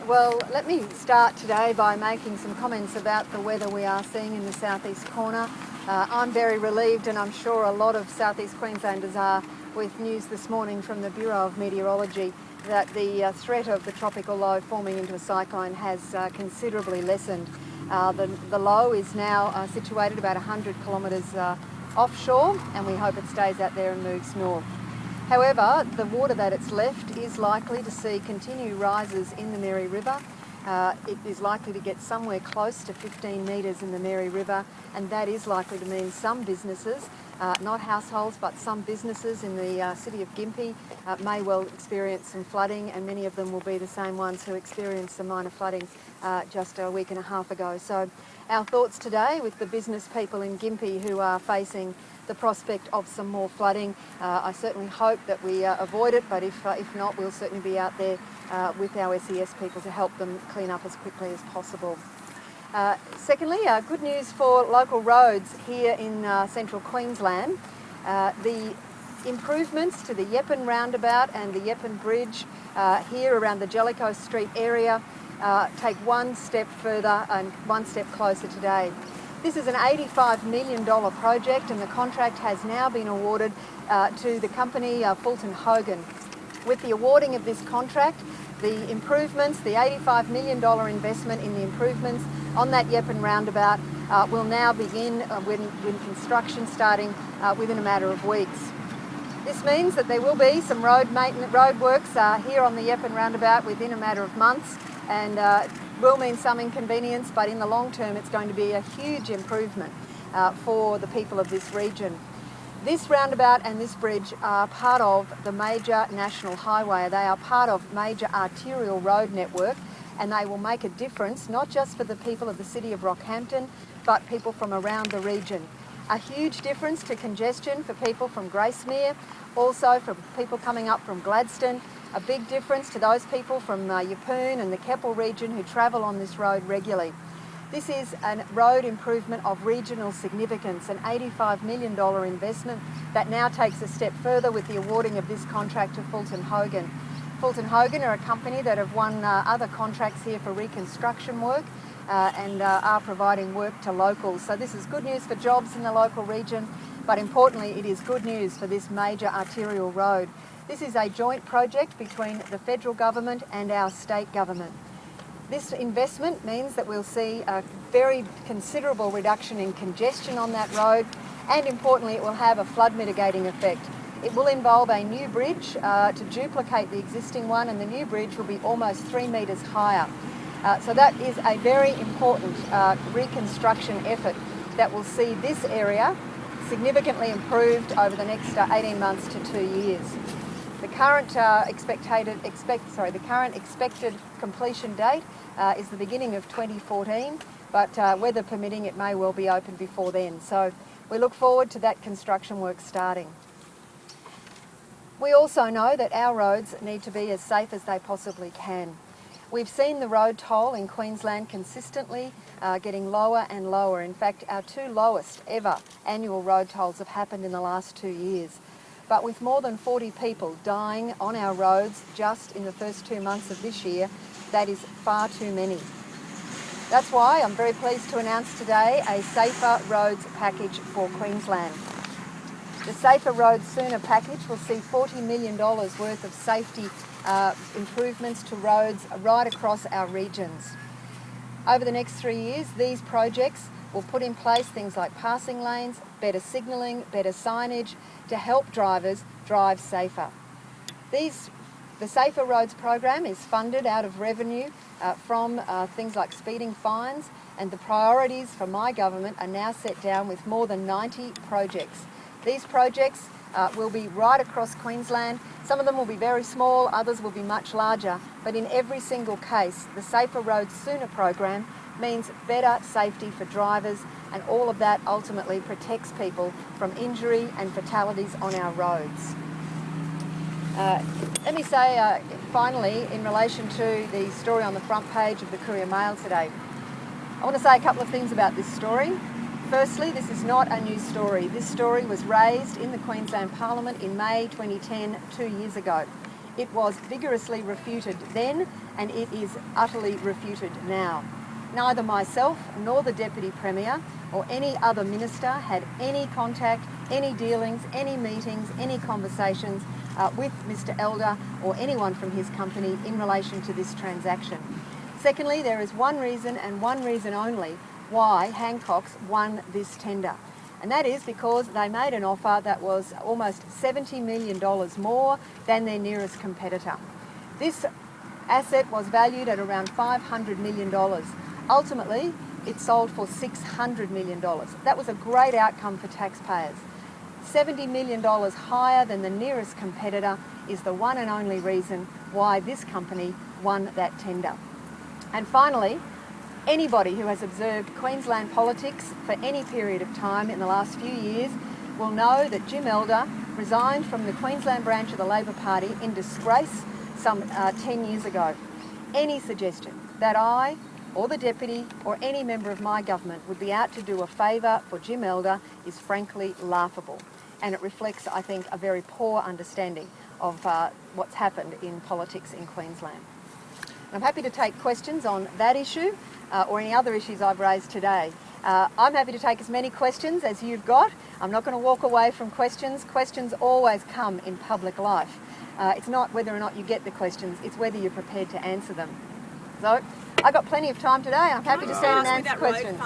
Well, let me start today by making some comments about the weather we are seeing in the southeast corner. I'm very relieved, and I'm sure a lot of southeast Queenslanders are, with news this morning from the Bureau of Meteorology that the threat of the tropical low forming into a cyclone has considerably lessened. The low is now situated about 100 kilometres offshore, and we hope it stays out there and moves north. However, the water that it's left is likely to see continued rises in the Mary River. It is likely to get somewhere close to 15 metres in the Mary River, and that is likely to mean some businesses, not households, but some businesses in the city of Gympie may well experience some flooding, and many of them will be the same ones who experienced some minor flooding just a week and a half ago. So our thoughts today with the business people in Gympie who are facing the prospect of some more flooding. I certainly hope that we avoid it, but if not, we'll certainly be out there with our SES people to help them clean up as quickly as possible. Secondly, good news for local roads here in central Queensland. The improvements to the Yeppen roundabout and the Yeppen bridge here around the Jellicoe Street area take one step further and one step closer today. This is an $85 million project, and the contract has now been awarded to the company Fulton Hogan. With the awarding of this contract, the improvements, the $85 million investment in the improvements on that Yeppen roundabout will now begin with construction starting within a matter of weeks. This means that there will be some road works here on the Yeppen roundabout within a matter of months, and will mean some inconvenience, but in the long term it's going to be a huge improvement for the people of this region. This roundabout and this bridge are part of the major national highway. They are part of major arterial road network, and they will make a difference not just for the people of the city of Rockhampton, but people from around the region. A huge difference to congestion for people from Gracemere, also for people coming up from Gladstone. A big difference to those people from Yeppoon and the Keppel region who travel on this road regularly. This is a road improvement of regional significance, an $85 million investment that now takes a step further with the awarding of this contract to Fulton Hogan. Fulton Hogan are a company that have won other contracts here for reconstruction work and are providing work to locals. So this is good news for jobs in the local region, but importantly it is good news for this major arterial road. This is a joint project between the federal government and our state government. This investment means that we'll see a very considerable reduction in congestion on that road, and importantly it will have a flood mitigating effect. It will involve a new bridge to duplicate the existing one, and the new bridge will be almost 3 metres higher. So that is a very important reconstruction effort that will see this area significantly improved over the next 18 months to 2 years. The current expected completion date is the beginning of 2014, but weather permitting, it may well be open before then. So we look forward to that construction work starting. We also know that our roads need to be as safe as they possibly can. We've seen the road toll in Queensland consistently getting lower and lower. In fact, our two lowest ever annual road tolls have happened in the last 2 years. But with more than 40 people dying on our roads just in the first 2 months of this year, that is far too many. That's why I'm very pleased to announce today a Safer Roads package for Queensland. The Safer Roads Sooner package will see $40 million worth of safety improvements to roads right across our regions. Over the next 3 years, these projects will put in place things like passing lanes, better signalling, better signage to help drivers drive safer. The Safer Roads program is funded out of revenue from things like speeding fines, and the priorities for my government are now set down with more than 90 projects. These projects will be right across Queensland. Some of them will be very small, others will be much larger, but in every single case, the Safer Roads Sooner program means better safety for drivers, and all of that ultimately protects people from injury and fatalities on our roads. Let me say finally, in relation to the story on the front page of the Courier Mail today, I want to say a couple of things about this story. Firstly, this is not a new story. This story was raised in the Queensland Parliament in May 2010, 2 years ago. It was vigorously refuted then, and it is utterly refuted now. Neither myself nor the Deputy Premier or any other minister had any contact, any dealings, any meetings, any conversations with Mr Elder or anyone from his company in relation to this transaction. Secondly, there is one reason and one reason only why Hancock's won this tender. And that is because they made an offer that was almost $70 million more than their nearest competitor. This asset was valued at around $500 million. Ultimately, it sold for $600 million. That was a great outcome for taxpayers. $70 million higher than the nearest competitor is the one and only reason why this company won that tender. And finally, anybody who has observed Queensland politics for any period of time in the last few years will know that Jim Elder resigned from the Queensland branch of the Labor Party in disgrace some 10 years ago. Any suggestion that I or the Deputy or any member of my government would be out to do a favour for Jim Elder is frankly laughable. And it reflects, I think, a very poor understanding of what's happened in politics in Queensland. I'm happy to take questions on that issue or any other issues I've raised today. I'm happy to take as many questions as you've got. I'm not going to walk away from questions. Questions always come in public life. It's not whether or not you get the questions, it's whether you're prepared to answer them. So I've got plenty of time today. I'm happy to stand and answer questions.